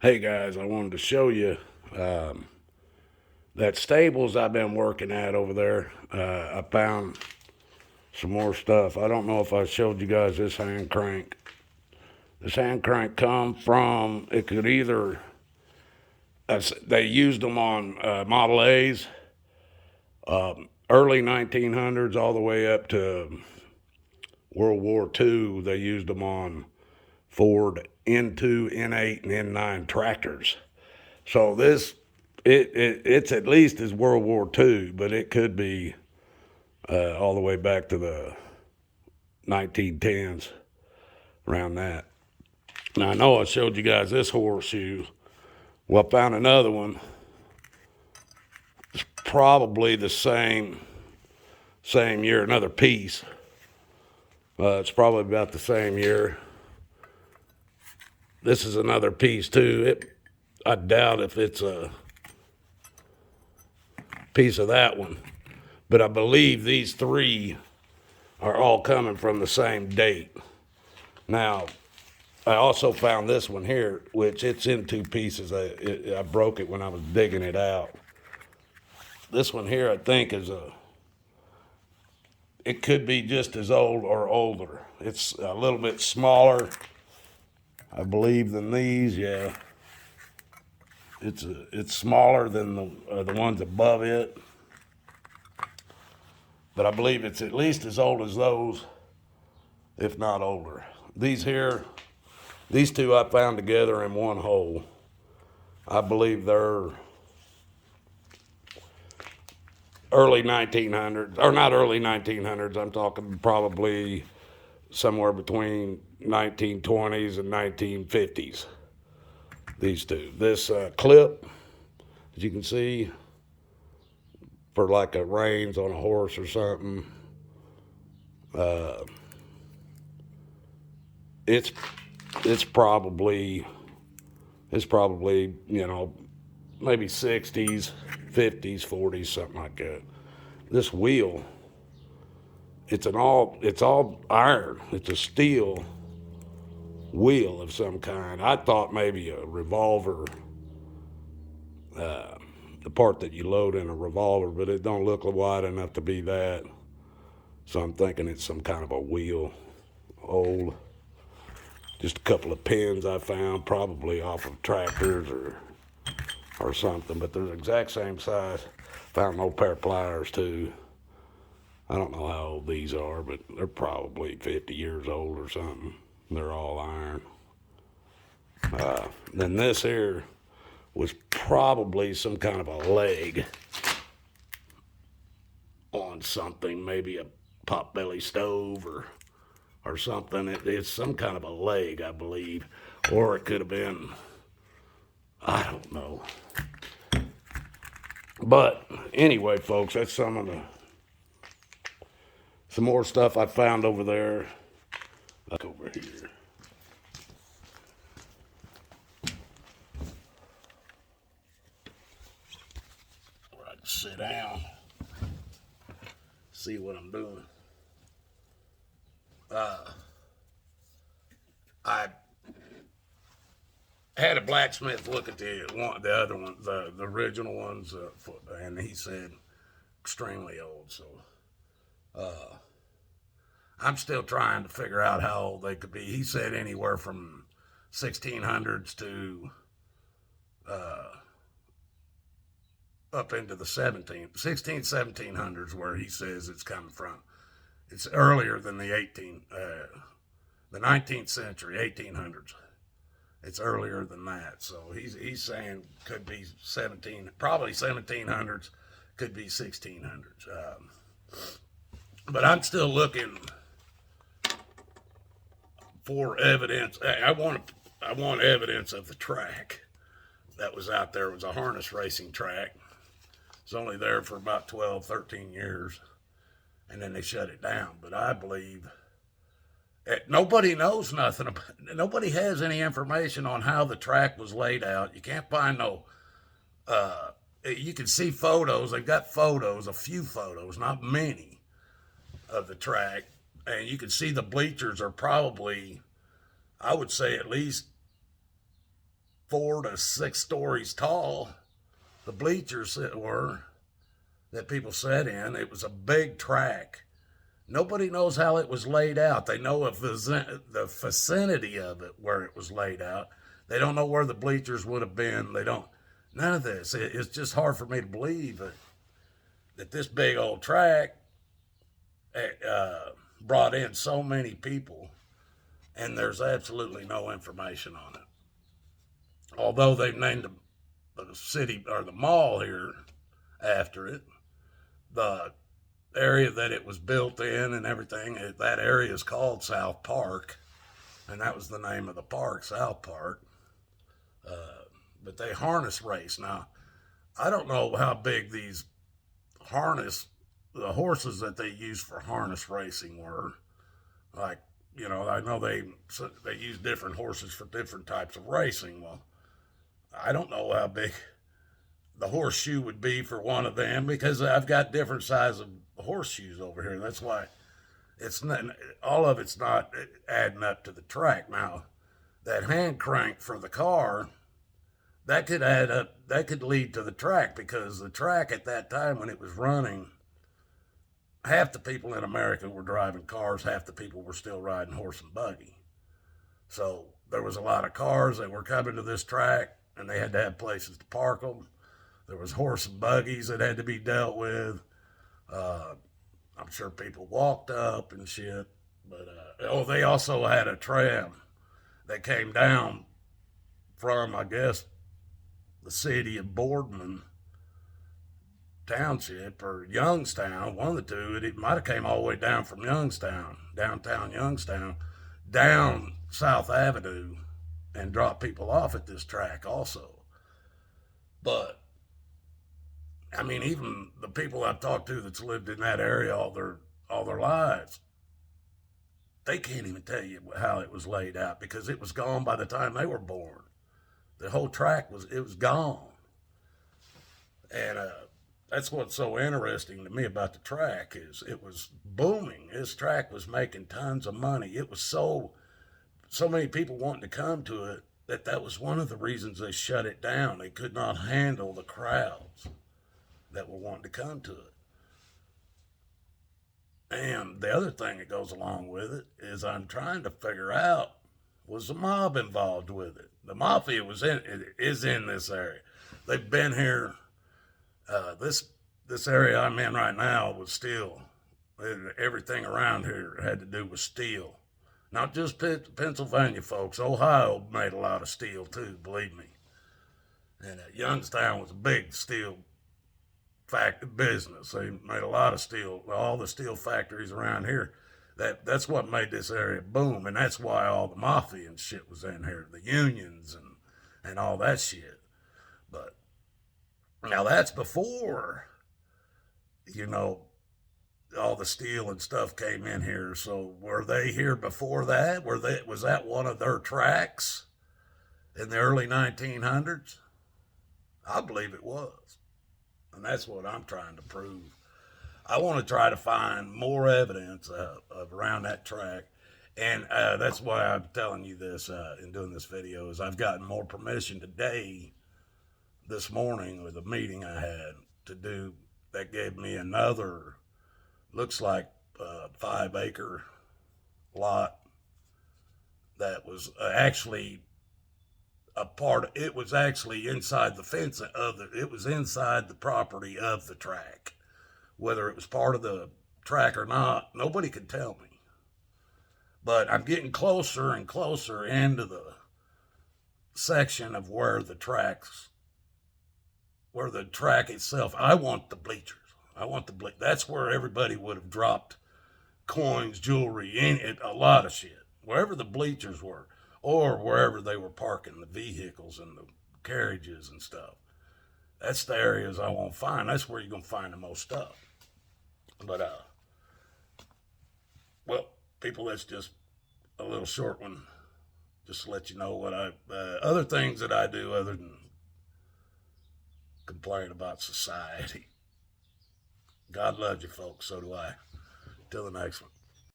Hey guys, I wanted to show you that stables I've been working at over there. I found some more stuff. I don't know if I showed you guys this hand crank. This hand crank come from, it could either, they used them on Model A's, early 1900s all the way up to World War II. They used them on Ford N2, N8, and N9 tractors. So it's at least as World War II, but it could be all the way back to the 1910s, around that. Now I know I showed you guys this horseshoe. Well, I found another one. It's probably the same year, another piece. It's probably about the same year. This is another piece too. I doubt if it's a piece of that one, but I believe these three are all coming from the same date. Now, I also found this one here, which it's in two pieces. I broke it when I was digging it out. This one here, I think, it could be just as old or older. It's a little bit smaller, I believe, than these. Yeah, it's smaller than the ones above it, but I believe it's at least as old as those, if not older. These here, these two I found together in one hole. I believe they're early 1900s, or not early 1900s. I'm talking probably somewhere between 1920s and 1950s. These two. This clip, as you can see, for like a reins on a horse or something. Uh, it's it's probably maybe 60s, 50s, 40s, something like that. This wheel, it's all iron. It's a steel wheel of some kind. I thought maybe a revolver, the part that you load in a revolver, but it don't look wide enough to be that. So I'm thinking it's some kind of a wheel, old. Just a couple of pins I found, probably off of tractors or something, but they're the exact same size. Found an old pair of pliers too. I don't know how old these are, but they're probably 50 years old or something. They're all iron. Then this here was probably some kind of a leg on something, maybe a potbelly stove or something. It's some kind of a leg, I believe, or it could have been, I don't know. But anyway, folks, that's some more stuff I found over there. Look over here. Where I can sit down, see what I'm doing. I had a blacksmith look at the other ones, the original ones, and he said extremely old. So I'm still trying to figure out how old they could be. He said anywhere from 1600s to up into the 1700s, where he says it's coming from. It's earlier than the 19th century, 1800s. It's earlier than that. So he's saying could be probably 1700s, could be 1600s. But I'm still looking for evidence. I want evidence of the track that was out there. It was a harness racing track. It's only there for about 12, 13 years, and then they shut it down. But I believe nobody knows nothing about. Nobody has any information on how the track was laid out. You can't find no. You can see photos. They've got photos, a few photos, not many, of the track, and you can see the bleachers are probably, I would say, at least 4 to 6 stories tall. The bleachers that people sat in. It was a big track. Nobody knows how it was laid out. They know of the vicinity of it where it was laid out. They don't know where the bleachers would have been. They don't. None of this. It's just hard for me to believe that this big old track brought in so many people, and there's absolutely no information on it. Although they've named the city or the mall here after it, the area that it was built in and everything, that area is called South Park, and that was the name of the park, South Park. But they harness race. Now, I don't know how big these the horses that they use for harness racing were. Like, I know they use different horses for different types of racing. Well, I don't know how big the horseshoe would be for one of them, because I've got different size of horseshoes over here. That's why it's not, all of it's not adding up to the track. Now, that hand crank for the car, that could add up, that could lead to the track, because the track at that time when it was running, half the people in America were driving cars, half the people were still riding horse and buggy. So there was a lot of cars that were coming to this track, and they had to have places to park them. There was horse and buggies that had to be dealt with. I'm sure people walked up and shit. But they also had a tram that came down from, I guess, the city of Boardman Township or Youngstown, one of the two. It might have came all the way down from Youngstown, downtown Youngstown, down South Avenue, and dropped people off at this track also. But I mean, even the people I've talked to that's lived in that area all their lives, they can't even tell you how it was laid out, because it was gone by the time they were born. The whole track was gone. And that's what's so interesting to me about the track, is it was booming. This track was making tons of money. It was so many people wanting to come to it that was one of the reasons they shut it down. They could not handle the crowds that were wanting to come to it. And the other thing that goes along with it is I'm trying to figure out, was the mob involved with it? The mafia is in this area. They've been here. This area I'm in right now was steel. Everything around here had to do with steel. Not just Pennsylvania, folks. Ohio made a lot of steel too, believe me. And Youngstown was a big steel business. They made a lot of steel. All the steel factories around here. That's what made this area boom, and that's why all the mafia and shit was in here, the unions and all that shit. But now that's before, all the steel and stuff came in here. So were they here before that? Was that one of their tracks in the early 1900s? I believe it was. And that's what I'm trying to prove. I want to try to find more evidence of around that track. And that's why I'm telling you this in doing this video, is I've gotten more permission today, this morning, with a meeting I had to do, that gave me another, looks like 5-acre lot that was actually it was actually inside the fence it was inside the property of the track. Whether it was part of the track or not, nobody could tell me. But I'm getting closer and closer into the section of where the track itself, I want the bleachers. That's where everybody would have dropped coins, jewelry, a lot of shit. Wherever the bleachers were, or wherever they were parking the vehicles and the carriages and stuff. That's the areas I want to find. That's where you're going to find the most stuff. But, well, people, that's just a little short one. Just to let you know what other things that I do other than complain about society. God loves you, folks. So do I. Till the next one.